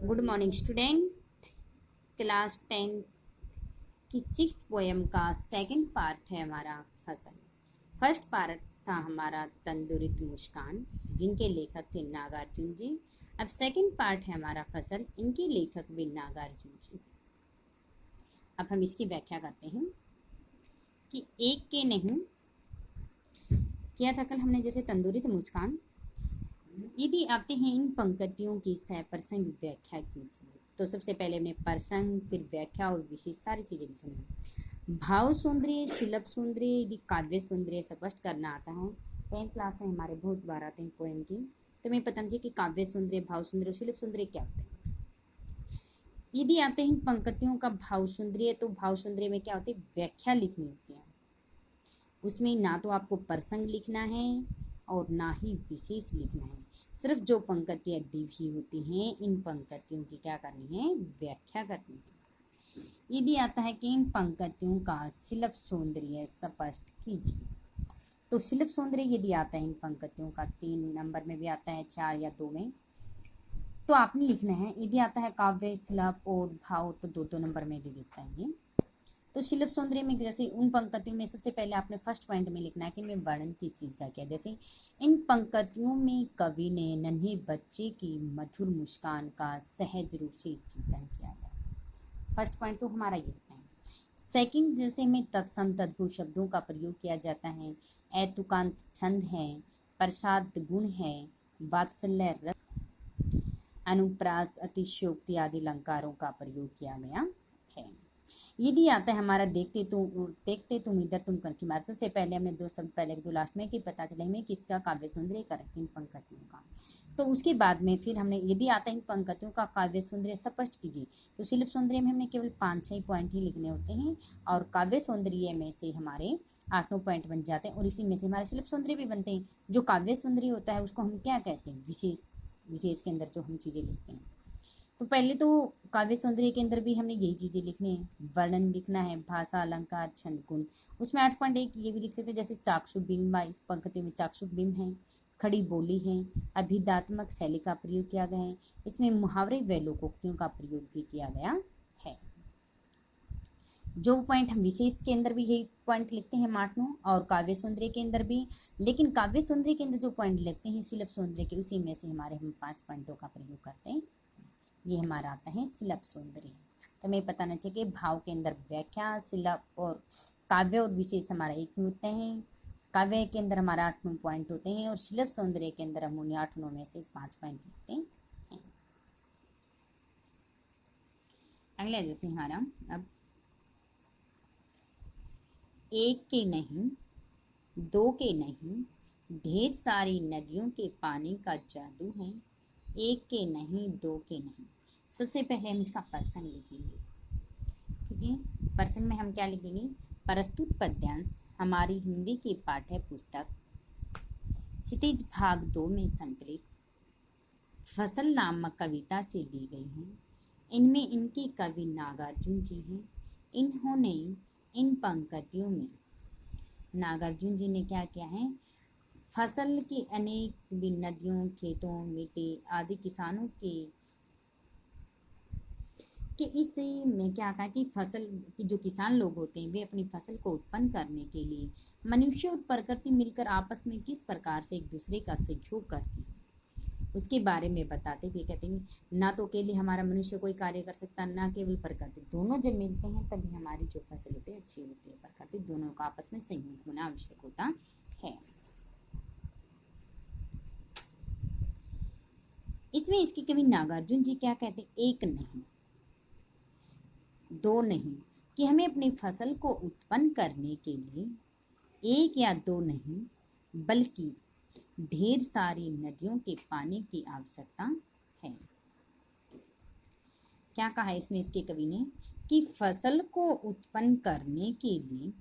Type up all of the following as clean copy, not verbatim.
Good morning student. Class 10 की 6th poem का second part है हमारा फसल। फर्स्ट पार्ट था हमारा तंदुरुस्त मुस्कान, जिनके लेखक थे नागार्जुन जी। अब सेकंड पार्ट है हमारा फसल, इनके लेखक भी नागार्जुन जी। अब हम इसकी व्याख्या करते हैं कि एक के नहीं किया था कल हमने, जैसे तंदुरुस्त मुस्कान। यदि आते हैं इन पंक्तियों की सप्रसंग व्याख्या कीजिए। तो सबसे पहले हमने प्रसंग, फिर व्याख्या और विशेष सारी चीजें लिखनी है। भाव सौंदर्य, शिल्प सौंदर्य, यदि काव्य सौंदर्य स्पष्ट करना आता है। 10th क्लास में हमारे बहुत बार आते हैं पोएम की, तो मैं पतंजलि की काव्य सौंदर्य, भाव सौंदर्य, शिल्प सौंदर्य क्या होते हैं। यदि आते हैं पंक्तियों का भाव सौंदर्य, तो भाव सौंदर्य में क्या होती है, व्याख्या लिखनी होती है। उसमें ना तो आपको प्रसंग लिखना है और ना ही विशेष लिखना है, सिर्फ जो पंक्तियाँ दी हुई होती हैं इन पंक्तियों की क्या करनी है, व्याख्या करनी है। यदि आता है कि इन पंक्तियों का शिल्प सौंदर्य स्पष्ट कीजिए। तो शिल्प सौंदर्य यदि आता है इन पंक्तियों का 3 नंबर में भी आता है, 4 या 2 में, तो आपने लिखना है। यदि आता है काव्य, शिल्प और भाव, तो 2-2 नंबर में दे देता है ये। तो शिल्प सौंदर्य में जैसे उन पंक्तियों में सबसे पहले आपने फर्स्ट पॉइंट में लिखना है कि मैं वर्णन किस चीज़ का किया। जैसे इन पंक्तियों में कवि ने नन्हे बच्चे की मधुर मुस्कान का सहज रूप से चिंतन किया है। फर्स्ट पॉइंट तो हमारा ये होता है। सेकंड, जैसे में तत्सम तद्भुत शब्दों का प्रयोग किया जाता है, ऐतुकांत छंद है, प्रसाद गुण है, वात्सल्य रस, अनुप्रास, अतिशयोक्ति आदि अलंकारों का प्रयोग किया गया है। यदि आता है हमारा देखते तुम इधर तुम कर की मार। सबसे पहले हमने 2 शब्द पहले 2 लास्ट में कि पता चले हमें किसका काव्य सौंदर्य कर इन पंक्तियों का। तो उसके बाद में फिर हमने यदि आता है इन पंक्तियों का काव्य सौंदर्य स्पष्ट कीजिए। तो शिल्प सौंदर्य में हमने केवल 5-6 पॉइंट ही लिखने होते हैं और काव्य सौंदर्य में से हमारे 8-9 पॉइंट बन जाते हैं और इसी में से हमारे शिल्प सौंदर्य भी बनते हैं। जो काव्य सौंदर्य होता है उसको हम क्या कहते हैं, विशेष के अंदर जो हम चीज़ें लिखते हैं। तो पहले तो काव्य सौंदर्य के अंदर भी हमने यही चीज़ें लिखनी है, वर्णन लिखना है, भाषा, अलंकार, छंद, गुण। उसमें 8.1 ये भी लिख सकते हैं, जैसे चाक्षुष बिंब, इस पंक्ति में चाक्षुष बिंब है, खड़ी बोली है, अभिधात्मक शैली का प्रयोग किया गया है। इसमें मुहावरे व लोकोक्तियों का प्रयोग भी किया गया है। जो पॉइंट हम विशेष के अंदर भी यही पॉइंट लिखते हैं 8-9 और काव्य सौंदर्य के अंदर भी, लेकिन काव्य सौंदर्य के अंदर जो पॉइंट लिखते हैं शिल्प सौंदर्य के, उसी में से हमारे हम 5 पॉइंटों का प्रयोग करते हैं। ये हमारा आता है शिल्प सौंदर्य। तो हमें पता नहीं चाहिए कि भाव के अंदर व्याख्या, शिल्प और काव्य और विशेष हमारा एक ही होते हैं। काव्य के अंदर हमारा 8-9 पॉइंट होते हैं और शिल्प सौंदर्य के अंदर हम उन्हें 8-9 में से 5 पॉइंट लिखते हैं। अगला जैसे हमारा अब एक के नहीं, 2 के नहीं, ढेर सारी नदियों के पानी का जादू है। एक के नहीं, 2 के नहीं। सबसे पहले हम इसका प्रसंग लिखेंगे। ठीक है, प्रसंग में हम क्या लिखेंगे, प्रस्तुत पद्यांश हमारी हिंदी की पाठ्य पुस्तक क्षितिज भाग 2 में संकलित फसल नामक कविता से ली गई है। इनमें इनके कवि नागार्जुन जी हैं। इन्होंने इन पंक्तियों में नागार्जुन जी ने क्या किया है, फसल की अनेक भी नदियों, खेतों, मिट्टी आदि किसानों कि इसी में क्या कहा कि फसल की जो किसान लोग होते हैं वे अपनी फसल को उत्पन्न करने के लिए मनुष्य और प्रकृति मिलकर आपस में किस प्रकार से एक दूसरे का सहयोग करती है उसके बारे में बताते हुए कहते हैं, ना तो अकेले हमारा मनुष्य कोई कार्य कर सकता, ना केवल प्रकृति, दोनों जब मिलते हैं तभी हमारी जो फसल होती है अच्छी होती है। प्रकृति दोनों का आपस में सहयोग होना आवश्यक होता है। इसमें इसके कवि नागार्जुन जी क्या कहते हैं, एक नहीं, 2 नहीं, कि हमें अपनी फसल को उत्पन्न करने के लिए 1 या 2 नहीं बल्कि ढेर सारी नदियों के पानी की आवश्यकता है। क्या कहा है इसमें इसके कवि ने कि फसल को उत्पन्न करने के लिए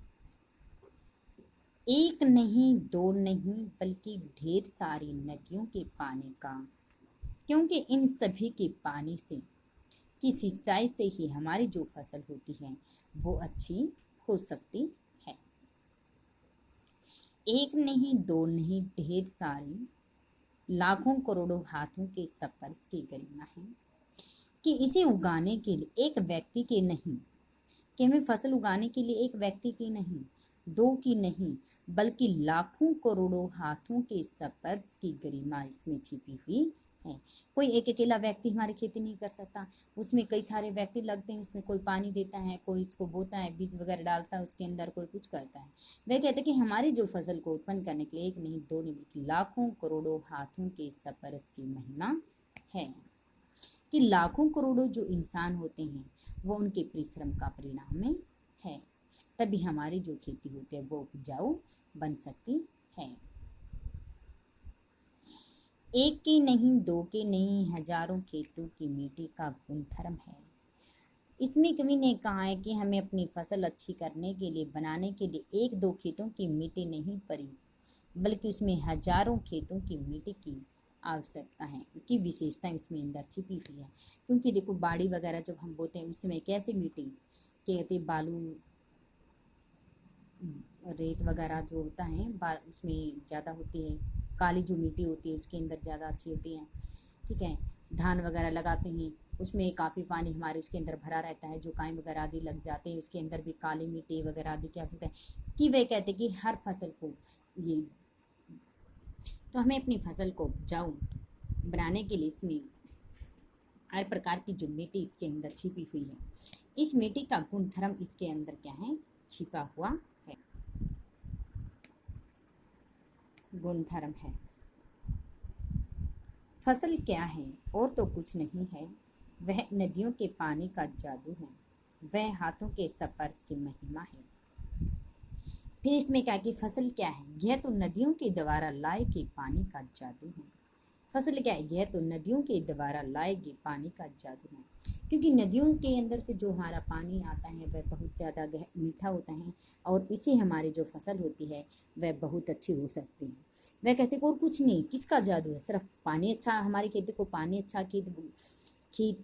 1 नहीं, 2 नहीं बल्कि ढेर सारी नदियों के पानी का, क्योंकि इन सभी के पानी से की सिंचाई से ही हमारी जो फसल होती है वो अच्छी हो सकती है। 1 नहीं, 2 नहीं, ढेर सारी लाखों करोड़ों हाथों के स्पर्श की गरिमा है। कि इसे उगाने के लिए एक व्यक्ति के नहीं, कि हमें फसल उगाने के लिए एक व्यक्ति की नहीं, दो की नहीं, बल्कि लाखों करोड़ों हाथों के स्पर्श की गरिमा इसमें छिपी हुई है। कोई एक अकेला व्यक्ति हमारी खेती नहीं कर सकता, उसमें कई सारे व्यक्ति लगते हैं, उसमें कोई पानी देता है, कोई उसको बोता है, बीज वगैरह डालता है उसके अंदर, कोई कुछ करता है। वह कहते हैं कि हमारी जो फसल को उत्पन्न करने के लिए एक नहीं, दो नहीं, बल्कि लाखों करोड़ों हाथों के स्पर्श की महिमा है। कि लाखों करोड़ों जो इंसान होते हैं वो उनके परिश्रम का परिणाम में है, तभी हमारी जो खेती होती है वो उपजाऊ बन सकती है। एक के नहीं, दो के नहीं, हजारों खेतों की मिट्टी का गुणधर्म है। इसमें कवि ने कहा है कि हमें अपनी फसल अच्छी करने के लिए, बनाने के लिए एक दो खेतों की मिट्टी नहीं पड़ी, बल्कि उसमें हजारों खेतों की मिट्टी की आवश्यकता है, की विशेषता उसमें अंदर छिपी हुई है। क्योंकि देखो बाड़ी वगैरह जब हम बोते हैं उसमें कैसे मिट्टी, कहते बालू रेत वगैरह जो होता है उसमें ज़्यादा होती है, काली जो मिट्टी होती है उसके अंदर ज़्यादा अच्छी होती है। ठीक है, धान वगैरह लगाते हैं उसमें काफ़ी पानी हमारे उसके अंदर भरा रहता है, जो काई वगैरह आदि लग जाते हैं उसके अंदर भी काली मिट्टी वगैरह आदि की आवश्यकता है। कि वे कहते हैं कि हर फसल को ये, तो हमें अपनी फसल को उपजाऊ बनाने के लिए इसमें हर प्रकार की जो मिट्टी इसके अंदर छिपी हुई है, इस मिट्टी का गुणधर्म इसके अंदर क्या है, छिपा हुआ है, गुणधर्म है। फसल क्या है और तो कुछ नहीं है, वह नदियों के पानी का जादू है, वह हाथों के स्पर्श की महिमा है। फिर इसमें क्या कि फसल क्या है, यह तो नदियों के द्वारा लाए गए पानी का जादू है। फसल क्या है, यह तो नदियों के द्वारा लाए गए पानी का जादू है। क्योंकि नदियों के अंदर से जो हमारा पानी आता है वह बहुत ज़्यादा मीठा होता है, और इससे हमारी जो फसल होती है वह बहुत अच्छी हो सकती है। वह कहते हैं और कुछ नहीं, किसका जादू है, सिर्फ पानी अच्छा, हमारी खेती को पानी अच्छा, खेत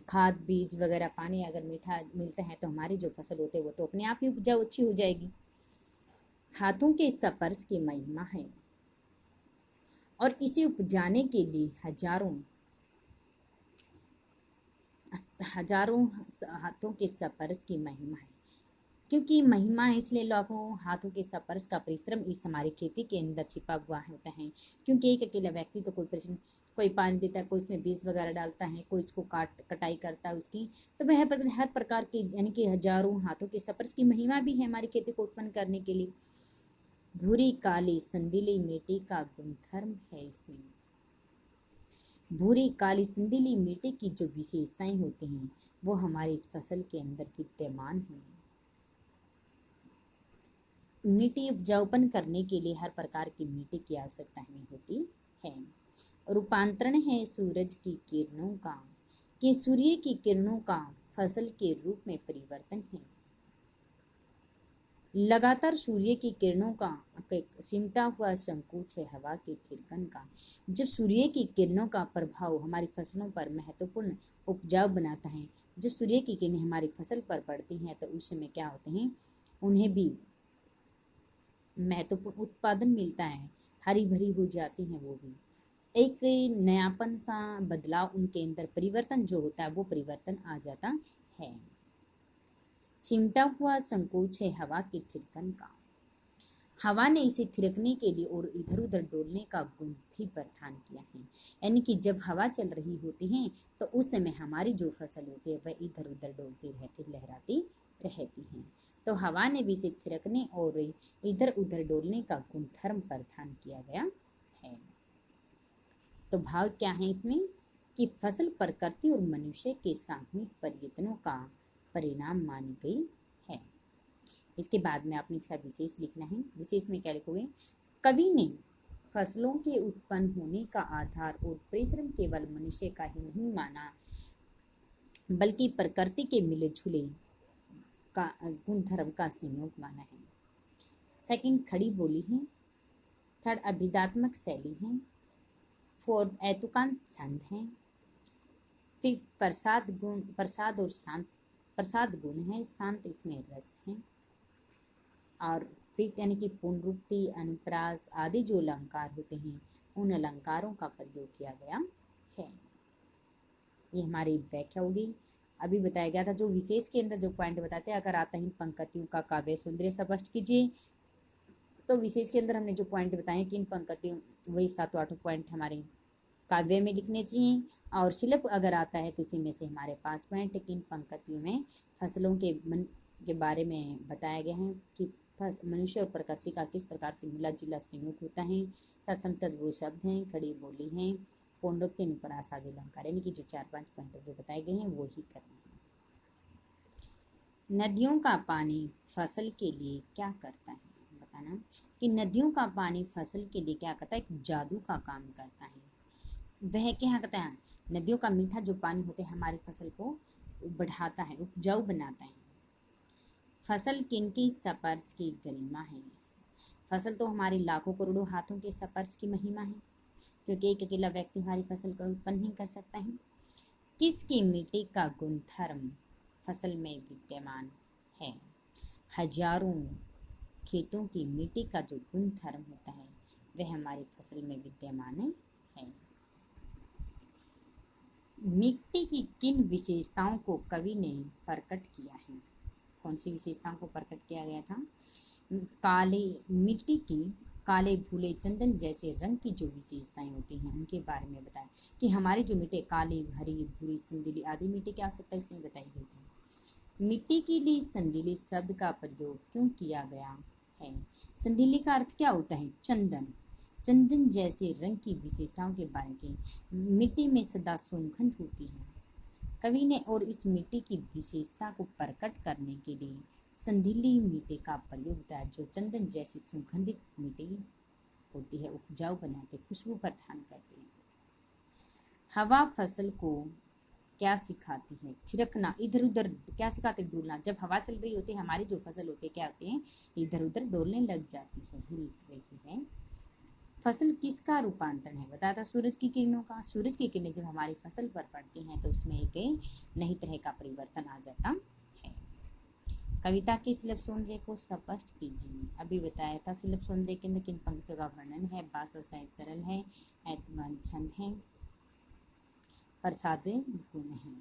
खाद बीज वगैरह पानी अगर मीठा मिलता है तो हमारी जो फसल होती है वो तो अपने आप ही उपजाऊ अच्छी हो जाएगी। हाथों के स्पर्श की महिमा है, और इसे उपजाने के लिए हजारों हाथों के स्पर्श की महिमा है। क्योंकि महिमा है इसलिए लाखों हाथों के स्पर्श का परिश्रम इस हमारी खेती के अंदर छिपा हुआ होता है। क्योंकि एक अकेला व्यक्ति तो कोई पानी देता है, कोई उसमें बीज वगैरह डालता है, कोई उसको कटाई करता है उसकी, तो वह हर प्रकार की यानी कि हजारों हाथों के स्पर्श की महिमा भी है हमारी खेती को उत्पन्न करने के लिए। भूरी काली संदीली मिट्टी का गुणधर्म है इसमें। भूरी काली संदीली मिट्टी की जो विशेषताएं होती हैं वो हमारी इस फसल के अंदर विद्यमान है। मिट्टी उपजाऊपन करने के लिए हर प्रकार की मिट्टी की आवश्यकता हमें होती है। रूपांतरण है सूरज की किरणों का, कि सूर्य की किरणों का फसल के रूप में परिवर्तन है। लगातार सूर्य की किरणों का सिमटा हुआ संकोच है हवा की थिरकन का। जब सूर्य की किरणों का प्रभाव हमारी फसलों पर महत्वपूर्ण उपजाऊ बनाता है, जब सूर्य की किरणें हमारी फसल पर पड़ती हैं तो उस समय क्या होते हैं, उन्हें भी महत्वपूर्ण उत्पादन मिलता है, हरी भरी हो जाती हैं वो भी, एक नयापन सा बदलाव उनके अंदर परिवर्तन जो होता है वो परिवर्तन आ जाता है। सिमटा हुआ संकोच है हवा की थिरकन का। हवा ने इसे थिरकने के लिए और इधर उधर डोलने का गुण भी प्रदान किया है। यानी कि जब हवा चल रही होती है तो उस समय हमारी जो फसल होती है वह इधर उधर डोलती रहती, लहराती रहती है। तो हवा ने भी इसे थिरकने और इधर उधर डोलने का गुणधर्म प्रदान किया गया है। तो भाव क्या है इसमें, कि फसल प्रकृति और मनुष्य के सामूहिक प्रयत्नों का परिणाम मानी गई है। इसके बाद में आपने इसका विशेष लिखना है। विशेष में क्या लिखोगे, कवि ने फसलों के उत्पन्न होने का आधार और परिश्रम केवल मनुष्य का ही नहीं माना, बल्कि प्रकृति के मिले जुले का गुणधर्म का संयोग माना है। सेकंड खड़ी बोली है। थर्ड अभिधात्मक शैली है। फोर्थ ऐतुकांत छंद है। फिर प्रसाद और शांत, प्रसाद गुण है, शांत इसमें रस है। और फिर यानी कि पुनरुक्ति अनुप्रास आदि जो अलंकार होते हैं उन अलंकारों का प्रयोग किया गया है। ये हमारी व्याख्या होगी। अभी बताया गया था जो विशेष के अंदर जो पॉइंट बताते हैं, अगर आता है इन पंक्तियों का काव्य सौंदर्य स्पष्ट कीजिए। तो विशेष के अंदर हमने जो पॉइंट बताए कि इन पंक्तियों, वही 7-8 पॉइंट हमारे काव्य में लिखने चाहिए। और शिल्प अगर आता है तो इसी में से हमारे 5 पॉइंट किन पंक्तियों में फसलों के बारे में बताया गया है कि मनुष्य और प्रकृति का किस प्रकार से मिला जुला संयोग होता है। तत्सम तद्भव शब्द हैं, खड़ी बोली है, पौंडव्य अनुप्रास आदि अलंकार, यानी कि जो 4-5 पॉइंट जो बताए गए हैं वो ही करना है। नदियों का पानी फसल के लिए क्या करता है? बताना कि नदियों का पानी फसल के लिए क्या करता है? एक जादू का काम करता है। वह क्या करता है? नदियों का मीठा जो पानी होता है हमारी फसल को बढ़ाता है, उपजाऊ बनाता है। फसल किनकी स्पर्श की गरिमा है? फसल तो हमारी लाखों करोड़ों हाथों के स्पर्श की महिमा है, क्योंकि एक अकेला व्यक्ति हमारी फसल को उत्पन्न नहीं कर सकता है। किसकी मिट्टी का गुणधर्म फसल में विद्यमान है? हजारों खेतों की मिट्टी का जो गुणधर्म होता है वह हमारी फसल में विद्यमान है। मिट्टी की किन विशेषताओं को कवि ने प्रकट किया है? कौन सी विशेषताओं को प्रकट किया गया था? काले मिट्टी की काले भूले चंदन जैसे रंग की जो विशेषताएं होती हैं उनके बारे में बताया कि हमारी जो मिट्टी काली, हरी, भूरी, संदीली आदि मिट्टी की आवश्यकता इसमें बताई गई थी। मिट्टी के लिए संदीली शब्द का प्रयोग क्यों किया गया है? संदीली का अर्थ क्या होता है? चंदन। चंदन जैसे रंग की विशेषताओं के बारे में, मिट्टी में सदा सुगंध होती है। कवि ने और इस मिट्टी की विशेषता को प्रकट करने के लिए संदीली मिट्टी का प्रयोग किया, जो चंदन जैसी सुगंधित मिट्टी होती है, उपजाऊ बनाते, खुशबू प्रदान करती है। हवा फसल को क्या सिखाती है? थिरकना, इधर उधर क्या सिखाती है? डोलना। जब हवा चल रही होती है हमारी जो फसल होती है क्या होती है? इधर उधर डोलने लग जाती है, हिल रही है। फसल किसका रूपांतरण है? बताया था सूरज की किरणों का। सूरज की किरणें जब हमारी फसल पर पड़ती हैं तो उसमें एक नई तरह का परिवर्तन आ जाता है। कविता के शिल्प सौंदर्य को स्पष्ट कीजिए। अभी बताया था शिल्प सौंदर्य के अंदर किन पंक्तियों का वर्णन है? भाषा साहित्य सरल है, ऐतमान छंद है, प्रसाद गुण है।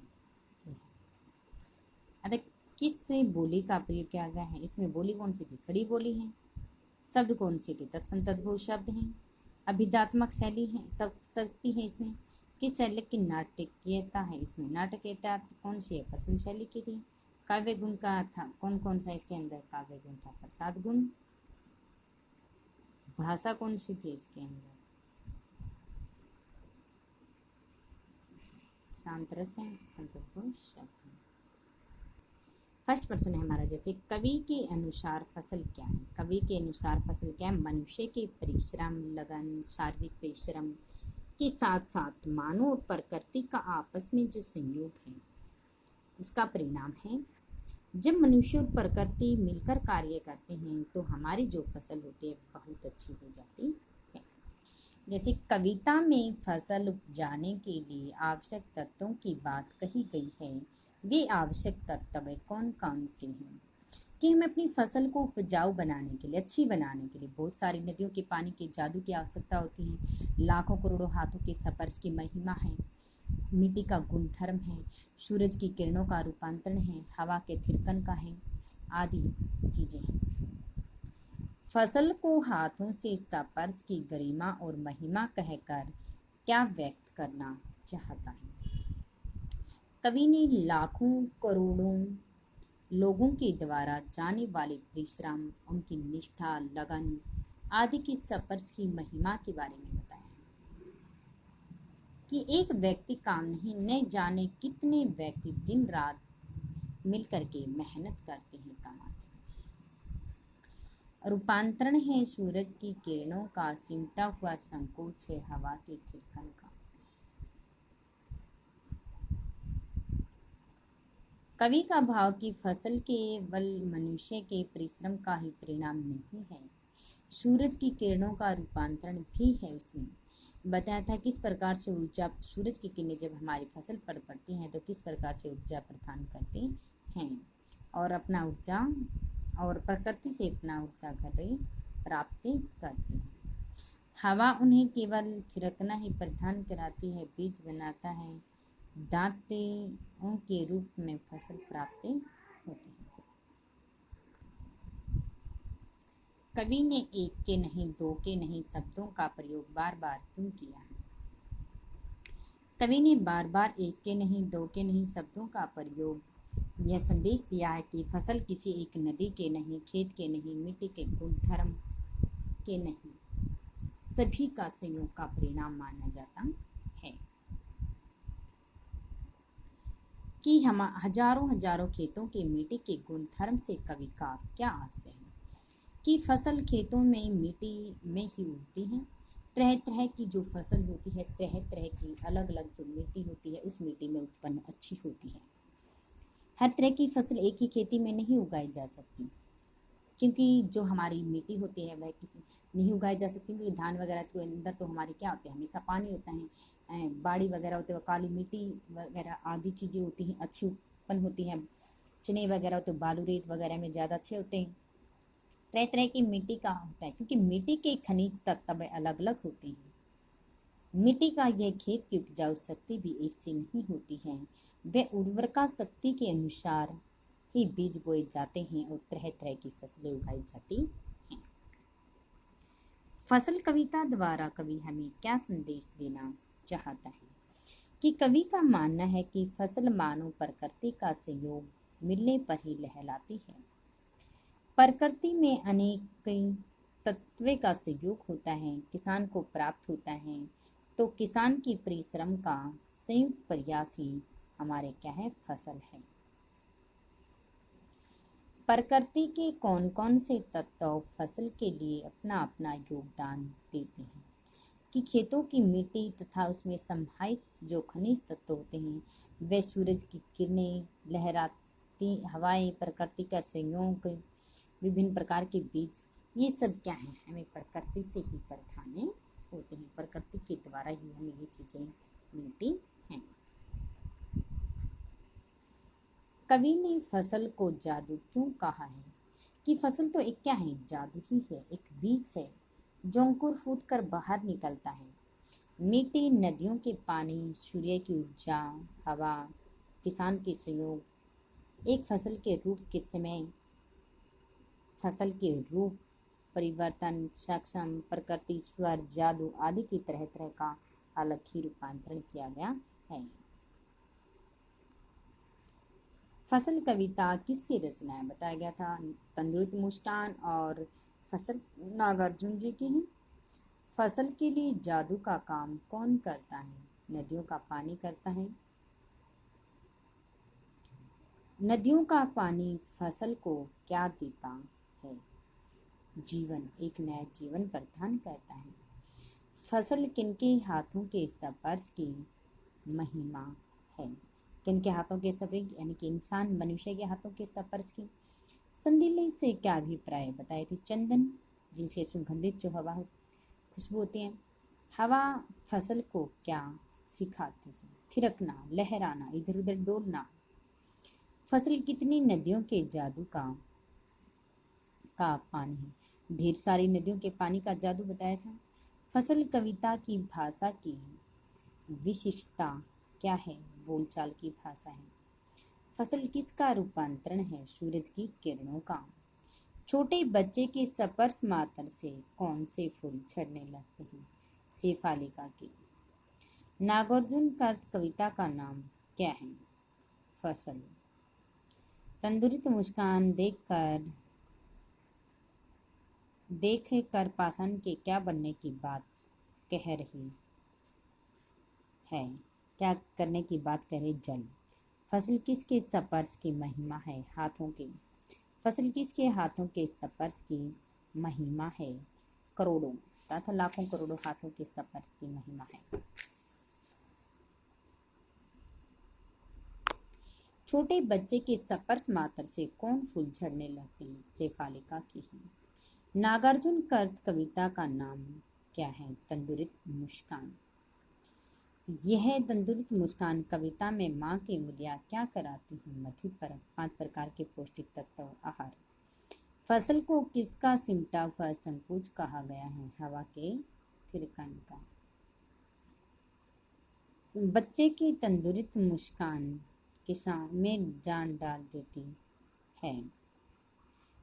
अरे किस से बोली का प्रयोग किया गया है? इसमें बोली कौन सी थी? खड़ी बोली है। शब्द कौन से थे? तत्सम तद्भव शब्द हैं। अभिधात्मक शैली है, शक्ति है इसमें। किस शैली की नाटकीयता है? इसमें नाटकीयता कौन सी है? प्रसन्न शैली की थी। काव्य गुण का था कौन कौन सा इसके अंदर? काव्य गुण था प्रसाद गुण। भाषा कौन सी थी इसके अंदर? शांत रस है, संतोष शब्द। फर्स्ट प्रश्न है हमारा, जैसे कवि के अनुसार फसल क्या है? कवि के अनुसार फसल क्या है? मनुष्य के परिश्रम, लगन, शारीरिक परिश्रम के साथ साथ मानव और प्रकृति का आपस में जो संयोग है उसका परिणाम है। जब मनुष्य और प्रकृति मिलकर कार्य करते हैं तो हमारी जो फसल होती है बहुत अच्छी हो जाती है। जैसे कविता में फसल उपजाने के लिए आवश्यक तत्वों की बात कही गई है, वे आवश्यक तत्व कौन कौन से हैं? कि हमें अपनी फसल को उपजाऊ बनाने के लिए, अच्छी बनाने के लिए बहुत सारी नदियों के पानी के जादू की आवश्यकता होती है, लाखों करोड़ों हाथों के स्पर्श की महिमा है, मिट्टी का गुणधर्म है, सूरज की किरणों का रूपांतरण है, हवा के थिरकन का है, आदि चीजें हैं। फसल को हाथों से स्पर्श की गरिमा और महिमा कहकर क्या व्यक्त करना चाहता है? कवि ने लाखों करोड़ों लोगों के द्वारा जाने वाले परिश्रम, उनकी निष्ठा, लगन आदि की स्पर्श की महिमा के बारे में बताया कि एक व्यक्ति काम नहीं, न जाने कितने व्यक्ति दिन रात मिलकर के मेहनत करते हैं, कमाते हैं। रूपांतरण है सूरज की किरणों का, सिमटा हुआ संकोच है हवा के थिरकन का। कवि का भाव कि फसल केवल मनुष्य के परिश्रम का ही परिणाम नहीं है, सूरज की किरणों का रूपांतरण भी है। उसमें बताया था किस प्रकार से ऊर्जा, सूरज की किरणें जब हमारी फसल पर पड़ती हैं तो किस प्रकार से ऊर्जा प्रदान करते हैं और अपना ऊर्जा और प्रकृति से अपना ऊर्जा घर प्राप्त करते हैं। हवा उन्हें केवल थिरकना ही प्रदान कराती है, बीज बनाता है, दांतों के रूप में फसल प्राप्त होती है। कवि ने एक के नहीं, दो के नहीं शब्दों का प्रयोग बार बार क्यों किया है? कवि ने बार बार एक के नहीं, दो के नहीं शब्दों का प्रयोग यह संदेश दिया है कि फसल किसी एक नदी के नहीं, खेत के नहीं, मिट्टी के गुणधर्म के नहीं, सभी का संयोग का परिणाम माना जाता है। कि हम हजारों हजारों खेतों के मिट्टी के गुणधर्म से कवि का क्या आशय है? कि फसल खेतों में मिट्टी में ही उगती है। तरह तरह की जो फसल होती है, तरह तरह की अलग अलग जो मिट्टी होती है, उस मिट्टी में उत्पन्न अच्छी होती है। हर तरह की फसल एक ही खेती में नहीं उगाई जा सकती, क्योंकि जो हमारी मिट्टी होती है वह किसी नहीं उगाई जा सकती, क्योंकि धान वगैरह के अंदर तो हमारे क्या होते हैं, हमेशा पानी होता है, बाड़ी वगैरह होते हैं, काली मिट्टी वगैरह आदि चीज़ें होती हैं, अच्छी उत्पन्न होती हैं। चने वगैरह होते बालू रेत वगैरह में ज़्यादा अच्छे होते हैं। तरह तरह की मिट्टी का होता है, क्योंकि मिट्टी के खनिज तत्व अलग अलग होते हैं। मिट्टी का यह खेत की उपजाऊ शक्ति भी एक सी नहीं होती है। वह उर्वरता शक्ति के अनुसार ही बीज बोए जाते हैं और तरह तरह की फसलें उगाई जाती हैं। फसल कविता द्वारा कवि हमें क्या संदेश देना चाहता है? कि कवि का मानना है कि फसल मानव प्रकृति का सहयोग मिलने पर ही लहलाती है। प्रकृति में अनेक तत्व का सहयोग होता है, किसान को प्राप्त होता है, तो किसान की परिश्रम का संयुक्त प्रयास ही हमारे क्या है, फसल है। प्रकृति के कौन कौन से तत्व फसल के लिए अपना अपना योगदान देते हैं? कि खेतों की मिट्टी तथा उसमें समाहित जो खनिज तत्व होते हैं, वे सूरज की किरणें, लहराती हवाएं, प्रकृति का संयोग, विभिन्न प्रकार के बीज, ये सब क्या है, हमें प्रकृति से ही प्रदान होते हैं। प्रकृति के द्वारा ही हमें ये चीज़ें मिलती हैं। कवि ने फसल को जादू क्यों कहा है? कि फसल तो एक क्या है, जादू ही है, एक बीज है जो अंकुर फूट कर बाहर निकलता है। मिट्टी, नदियों के पानी, सूर्य की ऊर्जा, हवा, किसान के सहयोग, एक फसल के रूप के समय फसल के रूप परिवर्तन, सक्षम, प्रकृति, स्वर, जादू आदि की तरह तरह का अलग ही रूपांतरण किया गया है। फसल कविता किसकी रचना है बताया गया था? तंदुरुस्त मुस्कान और फसल नागार्जुन जी की है। फसल के लिए जादू का काम कौन करता है? नदियों का पानी करता है। नदियों का पानी फसल को क्या देता है? जीवन, एक नया जीवन प्रदान करता है। फसल किनके हाथों के स्पर्श की महिमा है? किनके हाथों के स्पर्श, यानी कि इंसान मनुष्य के हाथों के स्पर्श की। संदिले से क्या अभिप्राय बताए थे? चंदन, जिनसे सुगंधित जो हवा खुशबू होती है। हवा फसल को क्या सिखाती है? थिरकना, लहराना, इधर उधर डोलना। फसल कितनी नदियों के जादू का पानी है? ढेर सारी नदियों के पानी का जादू बताया था। फसल कविता की भाषा की विशिष्टता क्या है? बोलचाल की भाषा है। फसल किसका रूपांतरण है? सूरज की किरणों का। छोटे बच्चे के स्पर्श मात्र से कौन से फूल झड़ने लगते हैं? शेफालिका की। नागार्जुन का कविता का नाम क्या है? फसल। तंदुरुस्त मुस्कान देख कर पाषाण के क्या बनने की बात कह रही है? क्या करने की बात कह रही? जल। फसल किसके स्पर्श की महिमा है? हाथों की। फसल किसके हाथों के स्पर्श की महिमा है? करोड़ों तथा लाखों करोड़ों हाथों के स्पर्श की महिमा है। छोटे बच्चे के स्पर्श मात्र से कौन फूल झड़ने लगते हैं? शेफालिका की ही। नागार्जुन कविता का नाम क्या है? तंदुरुस्त मुस्कान। यह तंदुरुस्त मुस्कान कविता में माँ की उंगलियाँ क्या कराती हैं? मधु पर 5 प्रकार के पौष्टिक तत्व आहार। फसल को किसका सिमटा हुआ संकोच कहा गया है? हवा के थिरकन का। बच्चे की तंदुरुस्त मुस्कान किसान में जान डाल देती है।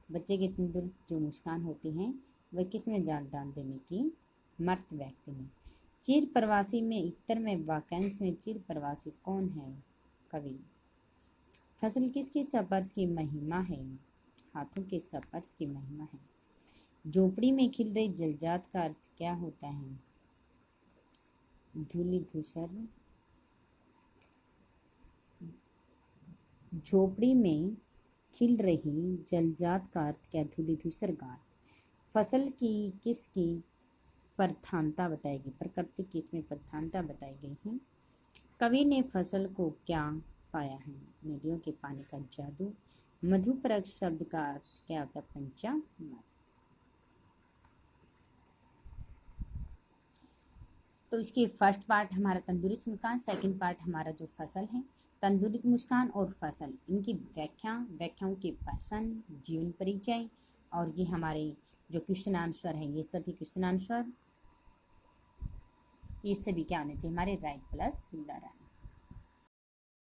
बच्चे की तंदुरुस्त जो मुस्कान होती है वह किस में जान डाल देने की, मर्द व्यक्ति में। चिर प्रवासी में उत्तर में वाक्यांश में चिर प्रवासी कौन है, कवि। फसल किसकी स्पर्श की महिमा है, हाथों के स्पर्श की महिमा है। झोपड़ी में खिल रही जलजात का अर्थ क्या होता है, धूलि धूसर। झोपड़ी में खिल रही जलजात का अर्थ क्या, धूलि धूसर गात। फसल की किसकी प्रधानता बताएगी, प्रकृति की इसमें प्रधानता बताई गई है। कवि ने फसल को क्या पाया है, नदियों के पानी का जादू। मधुपर्क शब्द का अर्थ क्या होता है, पंचामृत। तो इसकी फर्स्ट पार्ट हमारा तंदुरुस्त मुस्कान, सेकंड पार्ट हमारा जो फसल है, तंदुरुस्त मुस्कान और फसल, इनकी व्याख्याओं के प्रश्न, जीवन परिचय, और ये हमारे जो क्वेश्चन आंसर है, ये सभी क्वेश्चन आंसर, ये सभी क्या होने चाहिए हमारे राइट प्लस लर्न।